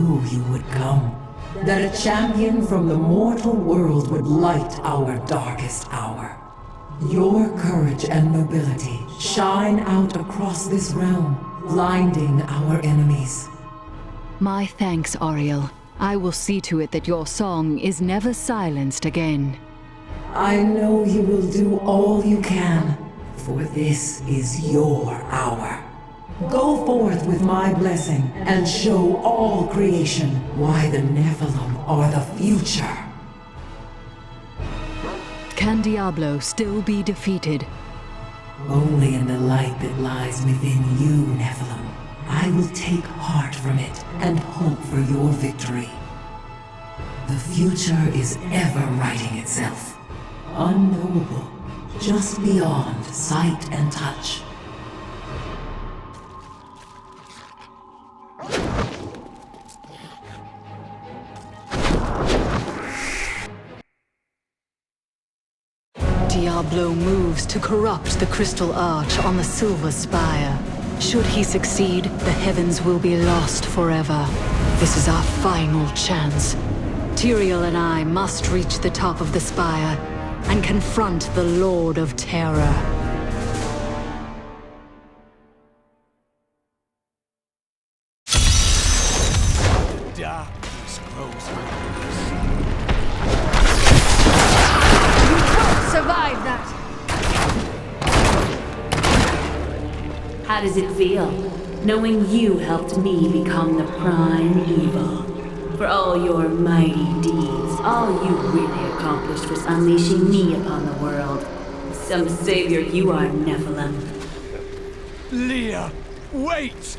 knew you would come. That a champion from the mortal world would light our darkest hour. Your courage and nobility shine out across this realm, blinding our enemies. My thanks, Ariel. I will see to it that your song is never silenced again. I know you will do all you can, for this is your hour. Go forth with my blessing and show all creation why the Nephilim are the future. Can Diablo still be defeated? Only in the light that lies within you, Nephilim. I will take heart from it and hope for your victory. The future is ever writing itself. Unknowable, just beyond sight and touch. Diablo moves to corrupt the crystal arch on the silver spire. Should he succeed, the heavens will be lost forever. This is our final chance. Tyrael and I must reach the top of the spire and confront the Lord of Terror. Darkness grows Survive that! How does it feel, knowing you helped me become the prime evil? For all your mighty deeds, all you really accomplished was unleashing me upon the world. Some savior you are, Nephilim. Leah, wait!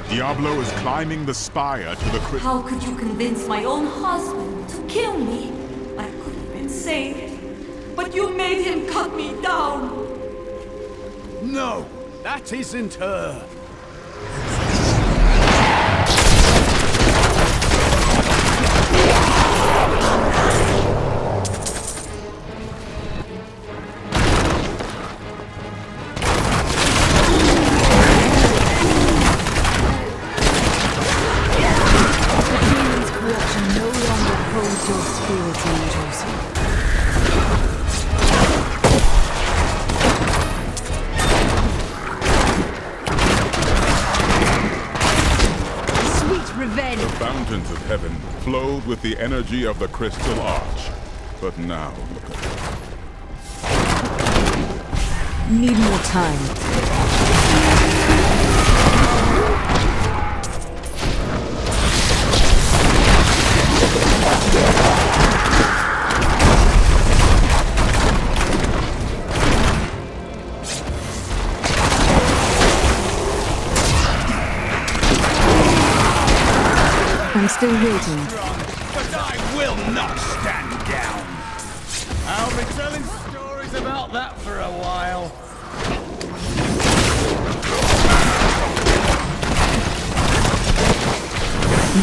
Diablo is climbing the spire to the How could you convince my own husband to kill me? I could have been saved, but you made him cut me down. No, that isn't her. Fountains of heaven flowed with the energy of the crystal arch. But now, look at it. Need more time. I'm still waiting. But I will not stand down. I'll be telling stories about that for a while.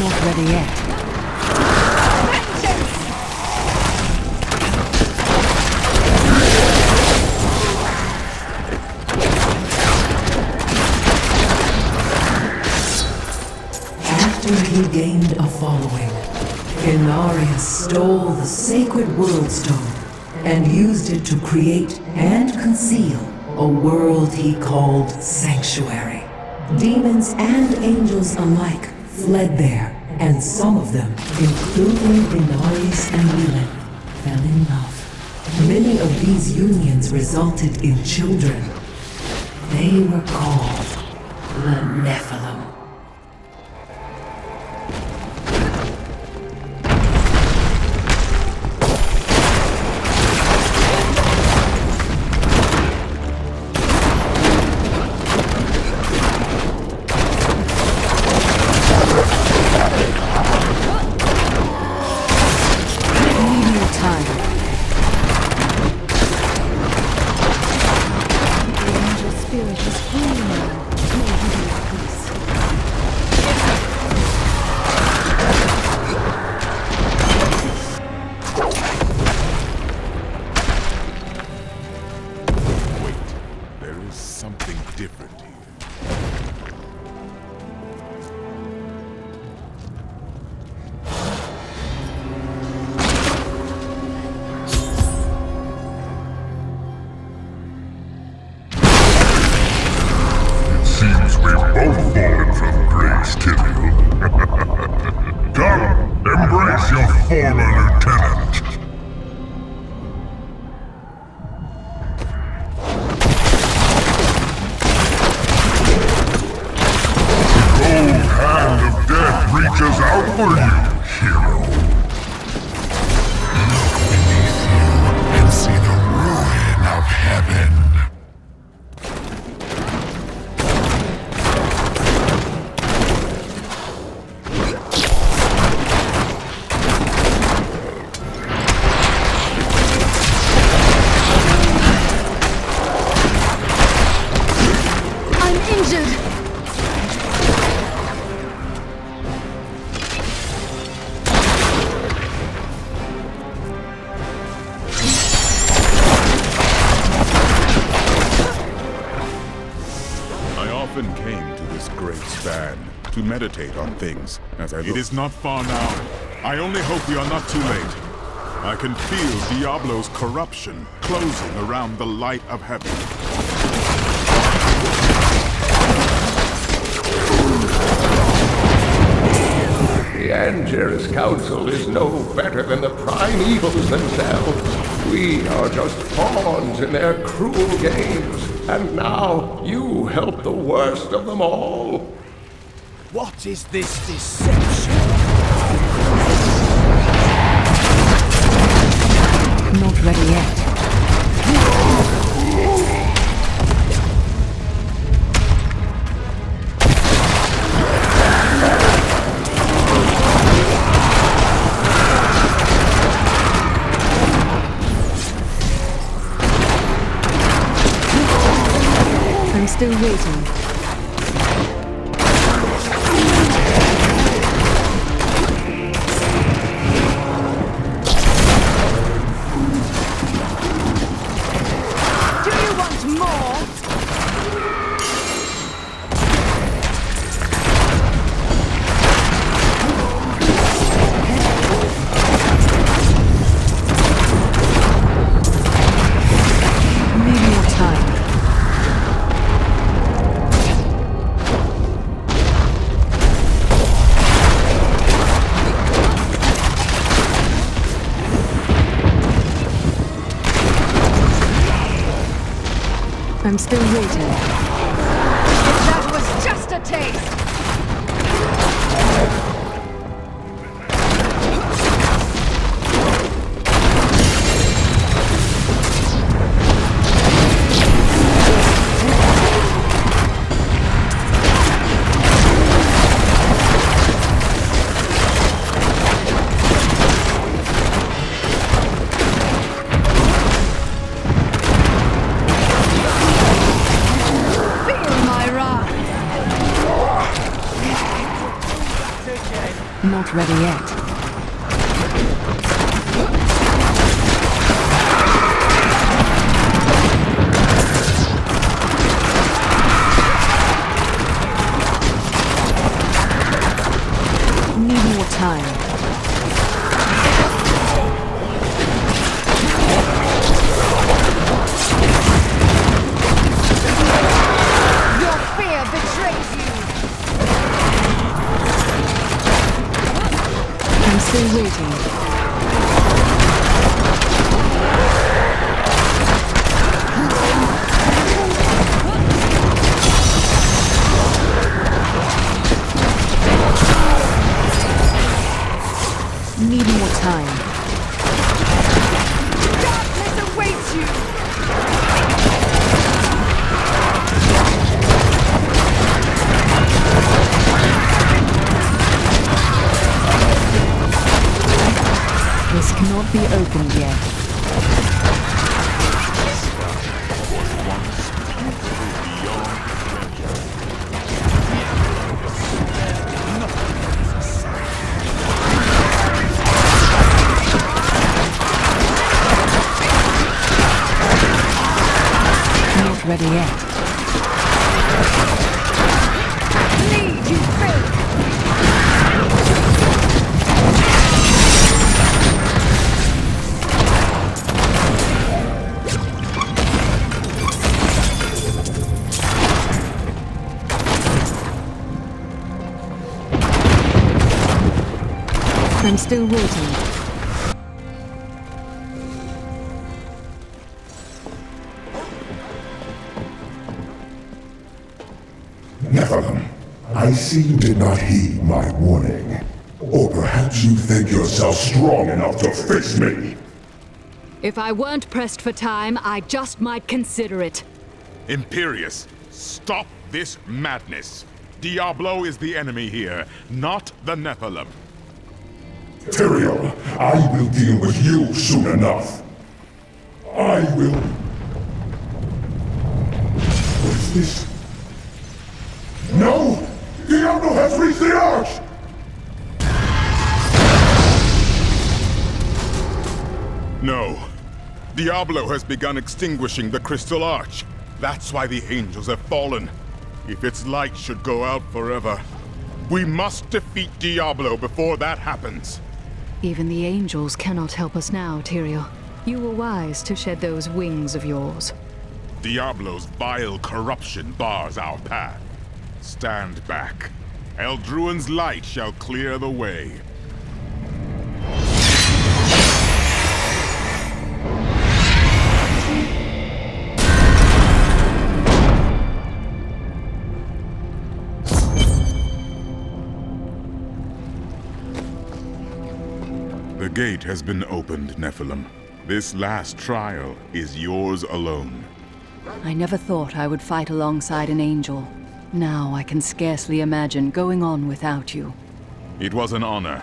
Not ready yet. After he gained a following, Inarius stole the sacred world stone and used it to create and conceal a world he called Sanctuary. Demons and angels alike fled there, and some of them, including Inarius and Leland, fell in love. Many of these unions resulted in children. They were called the Nephilim. stand, to meditate on things as I look. It is not far now. I only hope we are not too late. I can feel Diablo's corruption closing around the light of heaven. The Anger's Council is no better than the Primevals themselves. We are just pawns in their cruel games, and now you help the worst of them all. What is this deception? Not ready yet. I'm still waiting. Do you want more? Need more time. I'm still waiting. That was just a taste! Feel my wrath! Not ready yet. Need more time. Your fear betrays you! I'm still waiting. Need more time. Darkness awaits you! This cannot be opened yet. Not ready yet. Lead, you filth! I'm still waiting. Nephilim, I see you did not heed my warning. Or perhaps you think yourself strong enough to face me. If I weren't pressed for time, I just might consider it. Imperius, stop this madness. Diablo is the enemy here, not the Nephilim. Tyrael, I will deal with you soon enough. I will... What is this? No! Diablo has reached the Arch! No. Diablo has begun extinguishing the Crystal Arch. That's why the angels have fallen. If its light should go out forever, we must defeat Diablo before that happens. Even the angels cannot help us now, Tyrael. You were wise to shed those wings of yours. Diablo's vile corruption bars our path. Stand back. Eldruin's light shall clear the way. The gate has been opened, Nephilim. This last trial is yours alone. I never thought I would fight alongside an angel. Now I can scarcely imagine going on without you. It was an honor,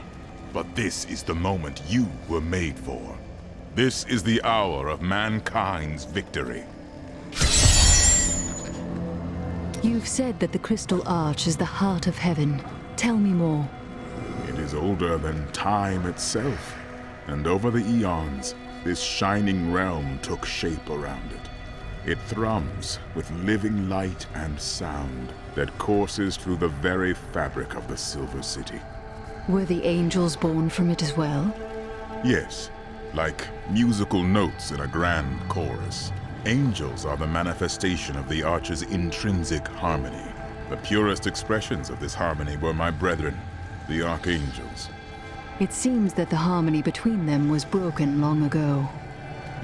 but this is the moment you were made for. This is the hour of mankind's victory. You've said that the Crystal Arch is the heart of heaven. Tell me more. It is older than time itself, and over the eons, this shining realm took shape around it. It thrums with living light and sound that courses through the very fabric of the Silver City. Were the angels born from it as well? Yes, like musical notes in a grand chorus. Angels are the manifestation of the Arch's intrinsic harmony. The purest expressions of this harmony were my brethren, the Archangels. It seems that the harmony between them was broken long ago.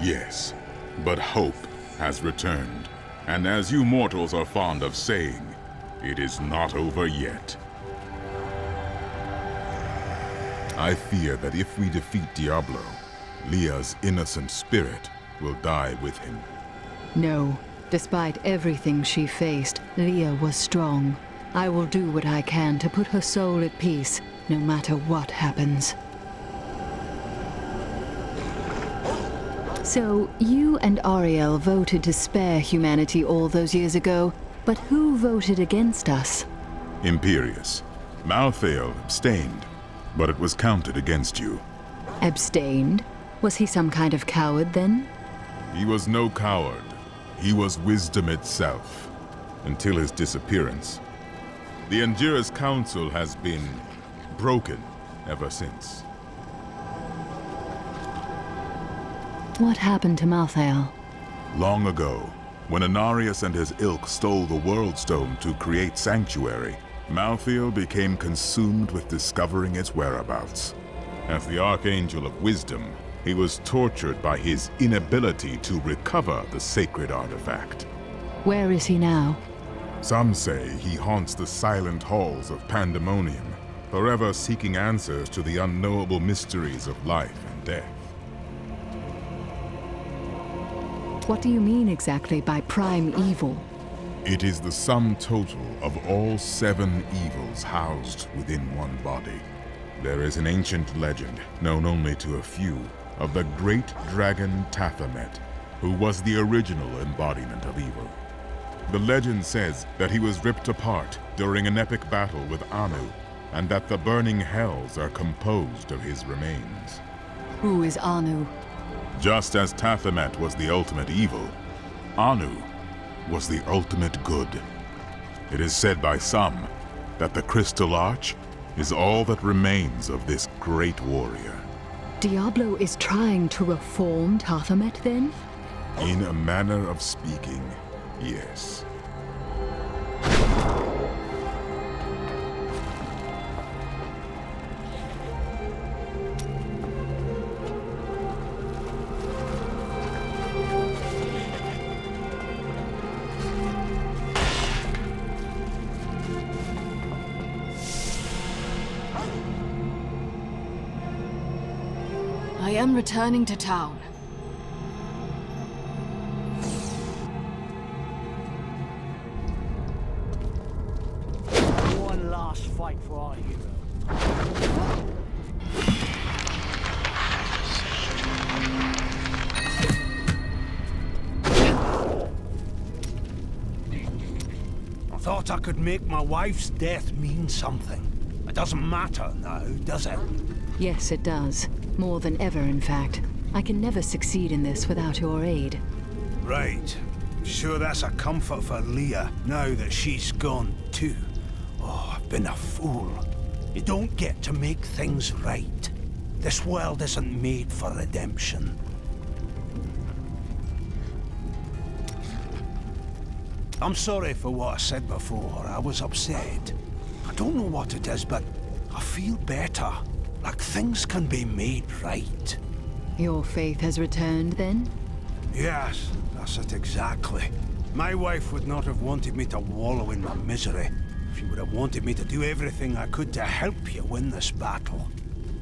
Yes, but hope has returned. And as you mortals are fond of saying, it is not over yet. I fear that if we defeat Diablo, Leah's innocent spirit will die with him. No. Despite everything she faced, Leah was strong. I will do what I can to put her soul at peace, no matter what happens. So, you and Ariel voted to spare humanity all those years ago, but who voted against us? Imperius. Malthael abstained, but it was counted against you. Abstained? Was he some kind of coward then? He was no coward. He was wisdom itself, until his disappearance. The Anjira's council has been broken ever since. What happened to Malthael? Long ago, when Anarius and his ilk stole the World Stone to create Sanctuary, Malthael became consumed with discovering its whereabouts. As the Archangel of Wisdom, he was tortured by his inability to recover the sacred artifact. Where is he now? Some say he haunts the silent halls of Pandemonium, forever seeking answers to the unknowable mysteries of life and death. What do you mean exactly by prime evil? It is the sum total of all 7 evils housed within one body. There is an ancient legend, known only to a few, of the great dragon Tathamet, who was the original embodiment of evil. The legend says that he was ripped apart during an epic battle with Anu, and that the burning hells are composed of his remains. Who is Anu? Just as Tathamet was the ultimate evil, Anu was the ultimate good. It is said by some that the Crystal Arch is all that remains of this great warrior. Diablo is trying to reform Tathamet then? In a manner of speaking, yes. I am returning to town. One last fight for our hero. I thought I could make my wife's death mean something. It doesn't matter now, does it? Yes, it does. More than ever, in fact. I can never succeed in this without your aid. Right. Sure that's a comfort for Leah, now that she's gone too. Oh, I've been a fool. You don't get to make things right. This world isn't made for redemption. I'm sorry for what I said before. I was upset. I don't know what it is, but I feel better. Like things can be made right. Your faith has returned, then? Yes, that's it exactly. My wife would not have wanted me to wallow in my misery. She would have wanted me to do everything I could to help you win this battle.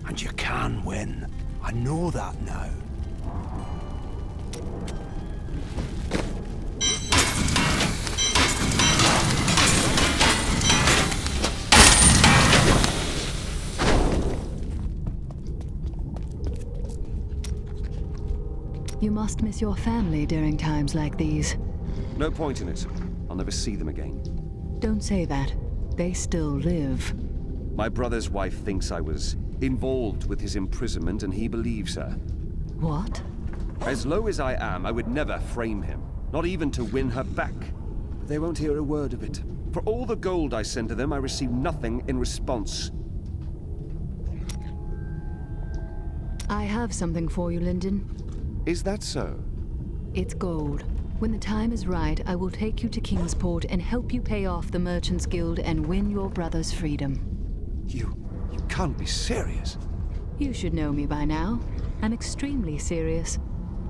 And you can win. I know that now. You must miss your family during times like these. No point in it. I'll never see them again. Don't say that. They still live. My brother's wife thinks I was involved with his imprisonment, and he believes her. What? As low as I am, I would never frame him. Not even to win her back. But they won't hear a word of it. For all the gold I send to them, I receive nothing in response. I have something for you, Lyndon. Is that so? It's gold. When the time is right, I will take you to Kingsport and help you pay off the Merchants Guild and win your brother's freedom. You can't be serious. You should know me by now. I'm extremely serious.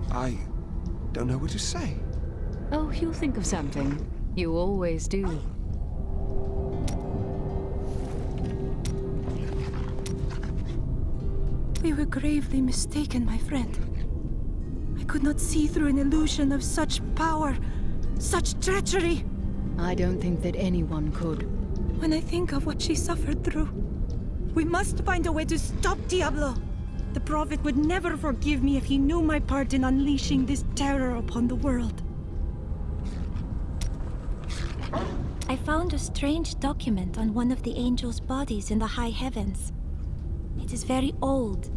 I don't know what to say. Oh, you'll think of something. You always do. We were gravely mistaken, my friend. I could not see through an illusion of such power, such treachery. I don't think that anyone could. When I think of what she suffered through, we must find a way to stop Diablo. The Prophet would never forgive me if he knew my part in unleashing this terror upon the world. I found a strange document on one of the angels' bodies in the high heavens. It is very old,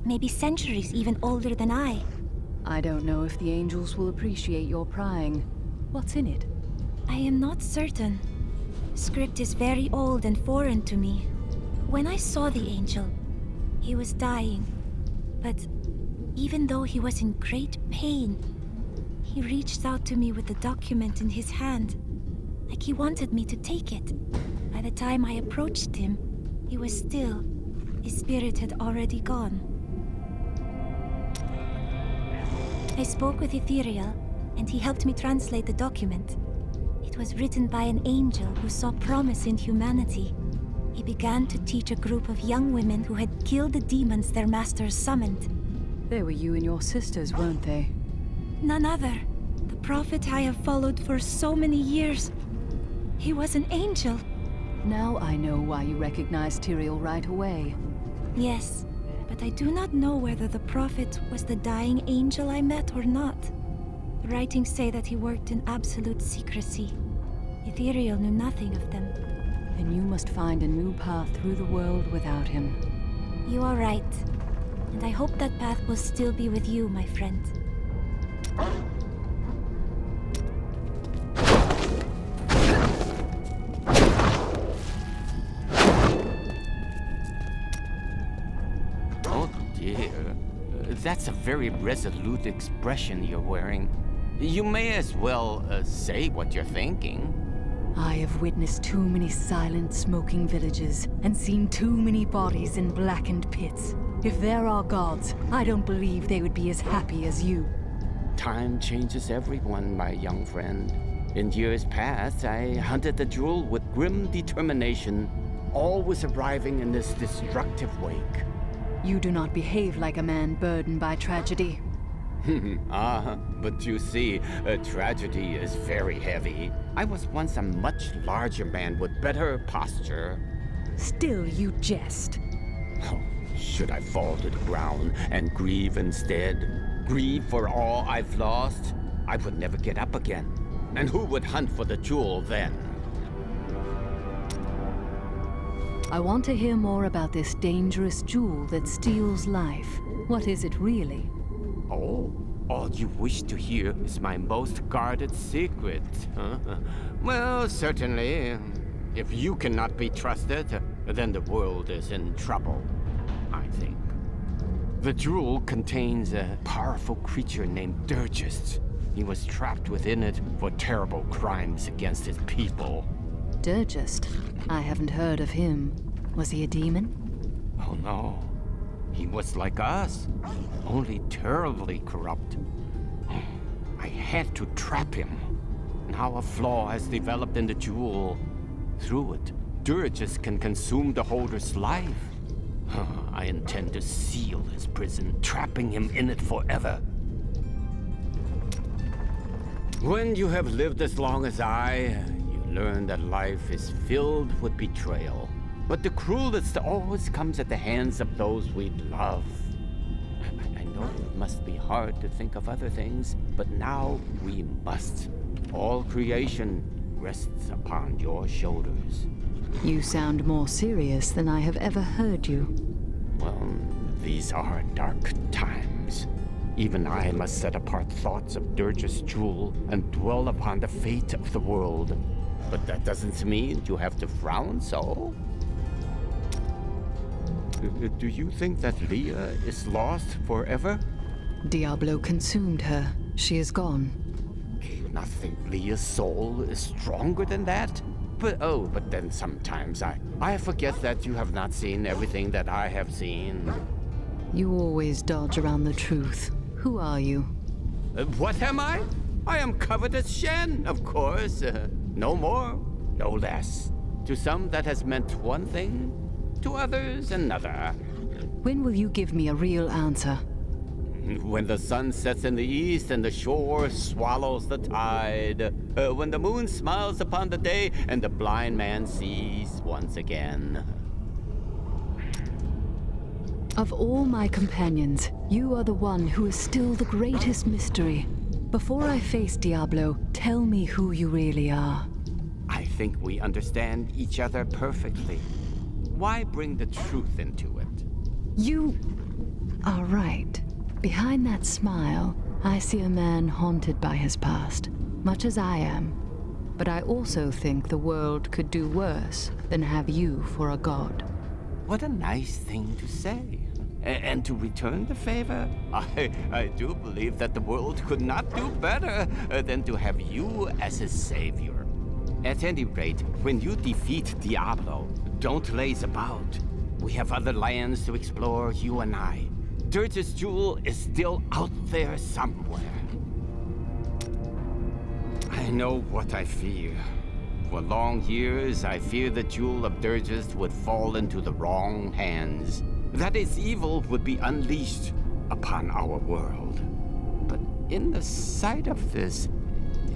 maybe centuries even older than I. I don't know if the angels will appreciate your prying. What's in it? I am not certain. Script is very old and foreign to me. When I saw the angel, he was dying. But even though he was in great pain, he reached out to me with the document in his hand, like he wanted me to take it. By the time I approached him, he was still. His spirit had already gone. I spoke with Ethereal, and he helped me translate the document. It was written by an angel who saw promise in humanity. He began to teach a group of young women who had killed the demons their masters summoned. They were you and your sisters, weren't they? None other. The prophet I have followed for so many years. He was an angel. Now I know why you recognized Tyrael right away. Yes, but I do not know whether the prophet was the dying angel I met or not. The writings say that he worked in absolute secrecy. Ethereal knew nothing of them. Then you must find a new path through the world without him. You are right. And I hope that path will still be with you, my friend. Oh dear. That's a very resolute expression you're wearing. You may as well say what you're thinking. I have witnessed too many silent, smoking villages and seen too many bodies in blackened pits. If there are gods, I don't believe they would be as happy as you. Time changes everyone, my young friend. In years past, I hunted the jewel with grim determination, always arriving in this destructive wake. You do not behave like a man burdened by tragedy. But you see, a tragedy is very heavy. I was once a much larger man with better posture. Still, you jest. Oh, should I fall to the ground and grieve instead? Grieve for all I've lost? I would never get up again. And who would hunt for the jewel then? I want to hear more about this dangerous jewel that steals life. What is it really? Oh, all you wish to hear is my most guarded secret. Huh? Well, certainly. If you cannot be trusted, then the world is in trouble, I think. The jewel contains a powerful creature named Dirgist. He was trapped within it for terrible crimes against his people. Dirgist? I haven't heard of him. Was he a demon? Oh no. He was like us, only terribly corrupt. I had to trap him. Now a flaw has developed in the jewel. Through it, Dirgist can consume the holder's life. I intend to seal his prison, trapping him in it forever. When you have lived as long as I, you learn that life is filled with betrayal. But the cruelest always comes at the hands of those we love. I know it must be hard to think of other things, but now we must. All creation rests upon your shoulders. You sound more serious than I have ever heard you. Well, these are dark times. Even I must set apart thoughts of Dirge's jewel and dwell upon the fate of the world. But that doesn't mean you have to frown so. Do you think that Leah is lost forever? Diablo consumed her. She is gone. Do you not think Leah's soul is stronger than that? But then sometimes I forget that you have not seen everything that I have seen. You always dodge around the truth. Who are you? What am I? I am Covetous Shen, of course. No more, no less. To some that has meant one thing, to others another. When will you give me a real answer? When the sun sets in the east and the shore swallows the tide. When the moon smiles upon the day and the blind man sees once again. Of all my companions, you are the one who is still the greatest mystery. Before I face Diablo, tell me who you really are. I think we understand each other perfectly. Why bring the truth into it? You are right. Behind that smile, I see a man haunted by his past, much as I am. But I also think the world could do worse than have you for a god. What a nice thing to say. And to return the favor, I do believe that the world could not do better than to have you as his savior. At any rate, when you defeat Diablo, don't laze about. We have other lands to explore, you and I. Dirge's jewel is still out there somewhere. I know what I fear. For long years, I feared the jewel of Dirge's would fall into the wrong hands. That its evil would be unleashed upon our world. But in the sight of this,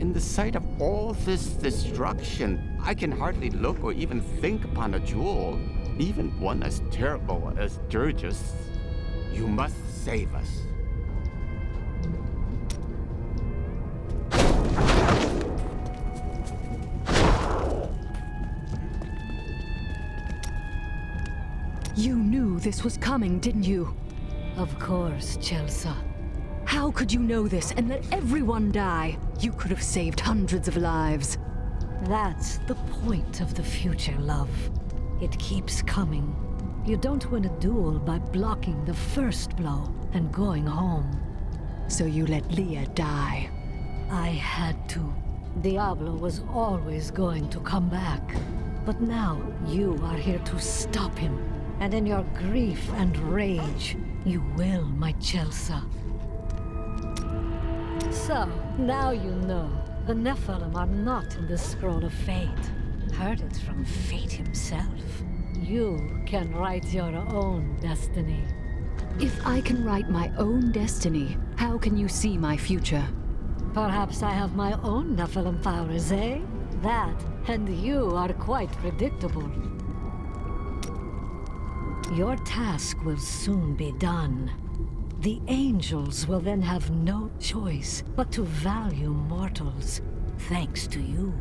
in the sight of all this destruction, I can hardly look or even think upon a jewel, even one as terrible as Dirge's. You must save us. You knew this was coming, didn't you? Of course, Chelsea. How could you know this and let everyone die? You could have saved hundreds of lives. That's the point of the future, love. It keeps coming. You don't win a duel by blocking the first blow and going home. So you let Leah die. I had to. Diablo was always going to come back. But now you are here to stop him. And in your grief and rage, you will, my Chelsea. So, now you know. The Nephilim are not in the Scroll of Fate. Heard it from Fate himself. You can write your own destiny. If I can write my own destiny, how can you see my future? Perhaps I have my own Nephilim powers, eh? That and you are quite predictable. Your task will soon be done. The angels will then have no choice but to value mortals, thanks to you.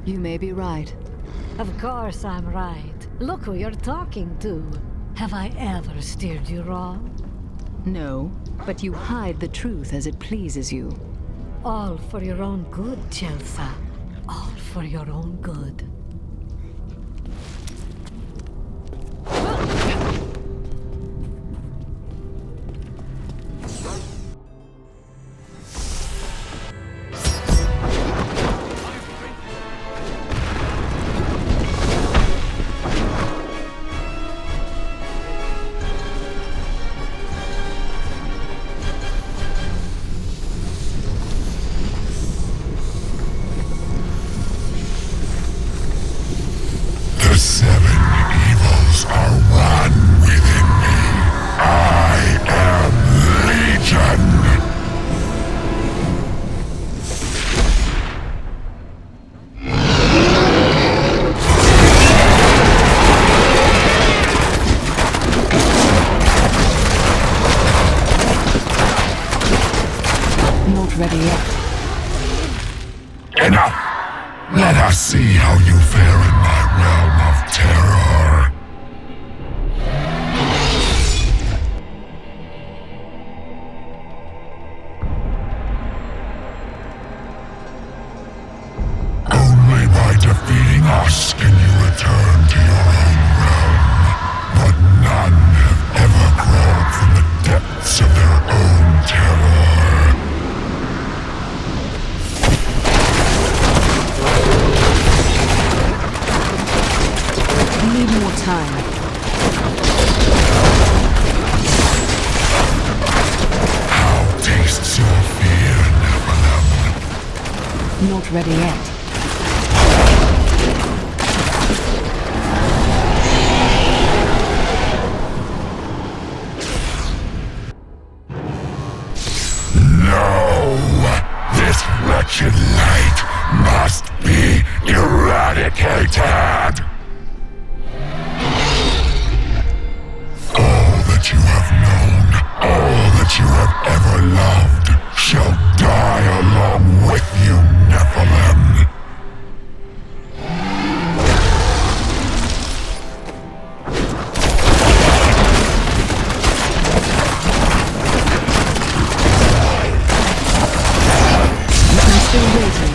You may be right. Of course I'm right. Look who you're talking to. Have I ever steered you wrong? No, but you hide the truth as it pleases you. All for your own good, Chelsa. All for your own good. Ready yet. Enough! Let us see how you fare in my realm of terror. Only by defeating us can you return to your own realm. But none have ever crawled from the depths of their own terror. We need more time. How tastes your fear, Nephilim? Not ready yet. This wretched light must be eradicated! All that you have known, all that you have ever loved, shall die along with you, Nephilim! Still waiting.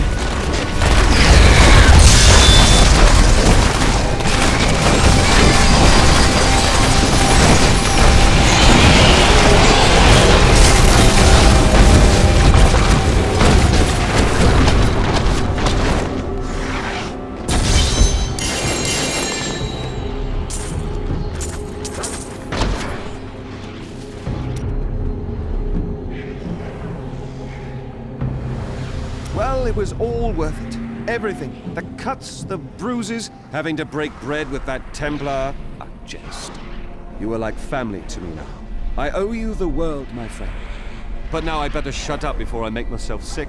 Well, it was all worth it. Everything. The cuts, the bruises, having to break bread with that Templar. A jest. You are like family to me now. I owe you the world, my friend. But now I better shut up before I make myself sick.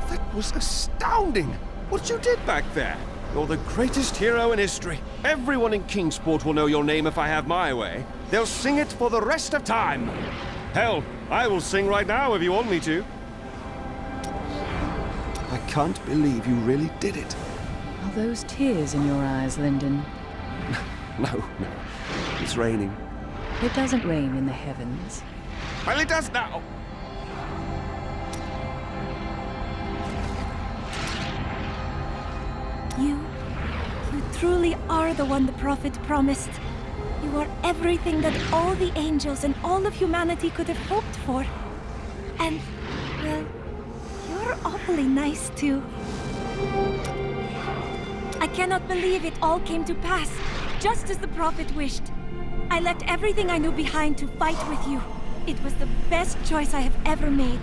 That was astounding! What you did back there! You're the greatest hero in history. Everyone in Kingsport will know your name if I have my way. They'll sing it for the rest of time. Hell, I will sing right now if you want me to. I can't believe you really did it. Are those tears in your eyes, Lyndon? No. It's raining. It doesn't rain in the heavens. Well, it does now. You truly are the one the Prophet promised. You are everything that all the angels and all of humanity could have hoped for. And, well, you're awfully nice too. I cannot believe it all came to pass, just as the Prophet wished. I left everything I knew behind to fight with you. It was the best choice I have ever made.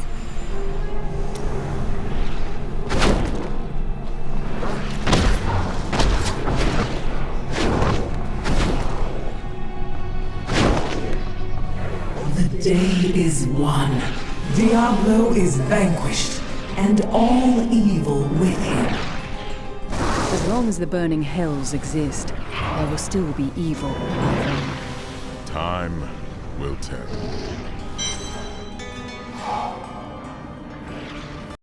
The day is won. Diablo is vanquished, and all evil with him. As long as the burning hells exist, there will still be evil. Time will tell.